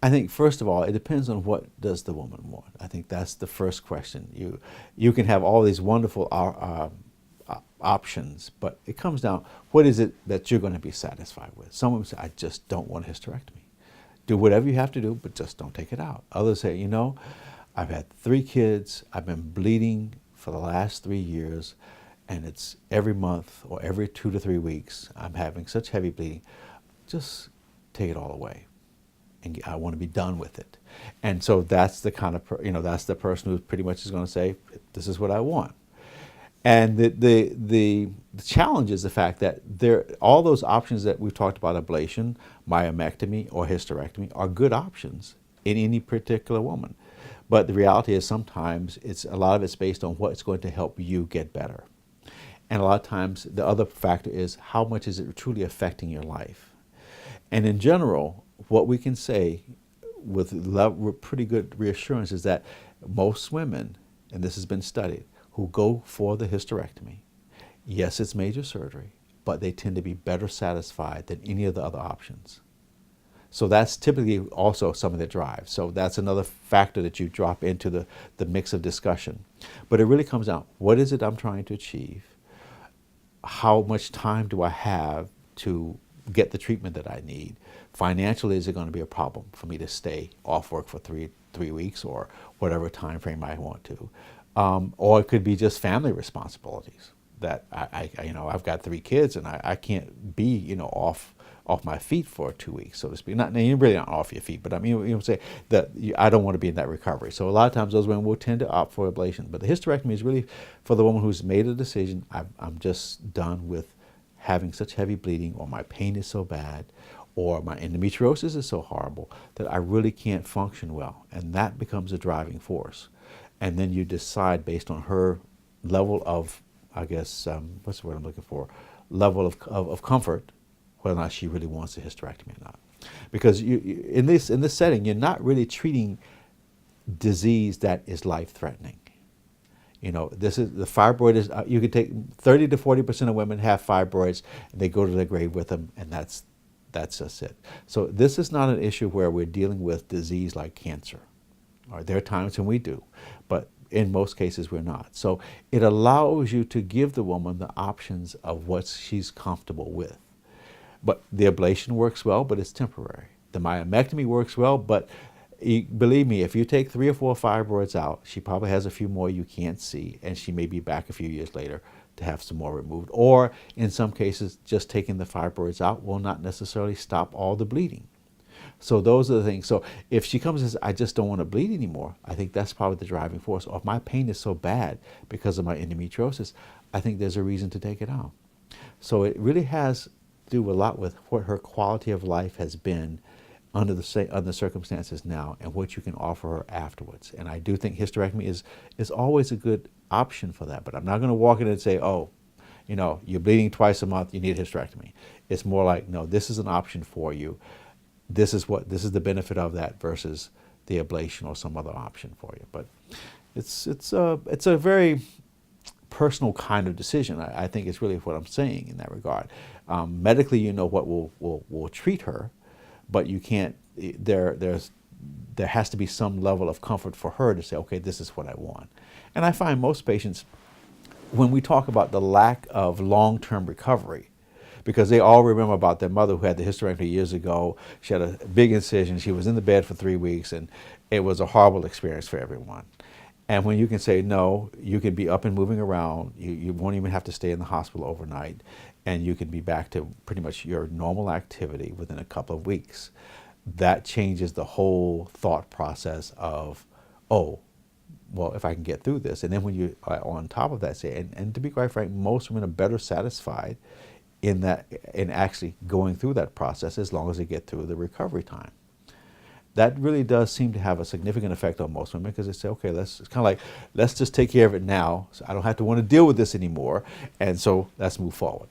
I think first of all, it depends on what does the woman want. I think that's the first question. You can have all these wonderful options, but it comes down, what is it that you're going to be satisfied with? Some women say, I just don't want a hysterectomy. Do whatever you have to do, but just don't take it out. Others say, I've had 3 kids, I've been bleeding for the last 3 years, and it's every month or every 2 to 3 weeks, I'm having such heavy bleeding, just take it all away. And I want to be done with it. And so that's the kind of, that's the person who pretty much is going to say, this is what I want. And the challenge is the fact that all those options that we've talked about, ablation, myomectomy, or hysterectomy, are good options in any particular woman. But the reality is sometimes a lot of it's based on what's going to help you get better. And a lot of times the other factor is how much is it truly affecting your life. And in general, what we can say with pretty good reassurance is that most women, and this has been studied, who go for the hysterectomy, yes, it's major surgery, but they tend to be better satisfied than any of the other options. So that's typically also something that drives. So that's another factor that you drop into the mix of discussion. But it really comes down, what is it I'm trying to achieve? How much time do I have to get the treatment that I need? Financially, is it going to be a problem for me to stay off work for three weeks or whatever time frame I want to? Or it could be just family responsibilities that I've got 3 kids and I can't be, off my feet for 2 weeks, so to speak. Not, you're really not off your feet, but I mean, say that I don't want to be in that recovery. So a lot of times those women will tend to opt for ablation. But the hysterectomy is really for the woman who's made a decision, I'm just done with having such heavy bleeding, or my pain is so bad, or my endometriosis is so horrible that I really can't function well. And that becomes a driving force. And then you decide based on her level of, I guess, what's the word I'm looking for? Level of comfort, whether or not she really wants a hysterectomy or not. Because in this setting, you're not really treating disease that is life-threatening. This is the fibroid is. You could take 30 to 40% of women have fibroids, and they go to their grave with them, and that's just it. So this is not an issue where we're dealing with disease like cancer. Or there are times when we do, but in most cases we're not. So it allows you to give the woman the options of what she's comfortable with. But the ablation works well, but it's temporary. The myomectomy works well, but believe me, if you take 3 or 4 fibroids out, she probably has a few more you can't see, and she may be back a few years later to have some more removed. Or in some cases, just taking the fibroids out will not necessarily stop all the bleeding. So those are the things. So if she comes and says, I just don't want to bleed anymore, I think that's probably the driving force. Or if my pain is so bad because of my endometriosis, I think there's a reason to take it out. So it really has to do a lot with what her quality of life has been under the circumstances now, and what you can offer her afterwards. And I do think hysterectomy is always a good option for that. But I'm not going to walk in and say, oh, you're bleeding twice a month, you need a hysterectomy. It's more like, no, this is an option for you. This is the benefit of that versus the ablation or some other option for you. But it's a very personal kind of decision. I think it's really what I'm saying in that regard. Medically, what will treat her, but you can't. There has to be some level of comfort for her to say, okay, this is what I want. And I find most patients, when we talk about the lack of long-term recovery, because they all remember about their mother who had the hysterectomy years ago. She had a big incision. She was in the bed for 3 weeks, and it was a horrible experience for everyone. And when you can say, no, you can be up and moving around. You won't even have to stay in the hospital overnight, and you can be back to pretty much your normal activity within a couple of weeks. That changes the whole thought process of, oh, well, if I can get through this. And then when you are on top of that, say, and to be quite frank, most women are better satisfied in actually going through that process as long as they get through the recovery time. That really does seem to have a significant effect on most women, because they say, okay, it's kind of like, let's just take care of it now, so I don't have to want to deal with this anymore, and so let's move forward.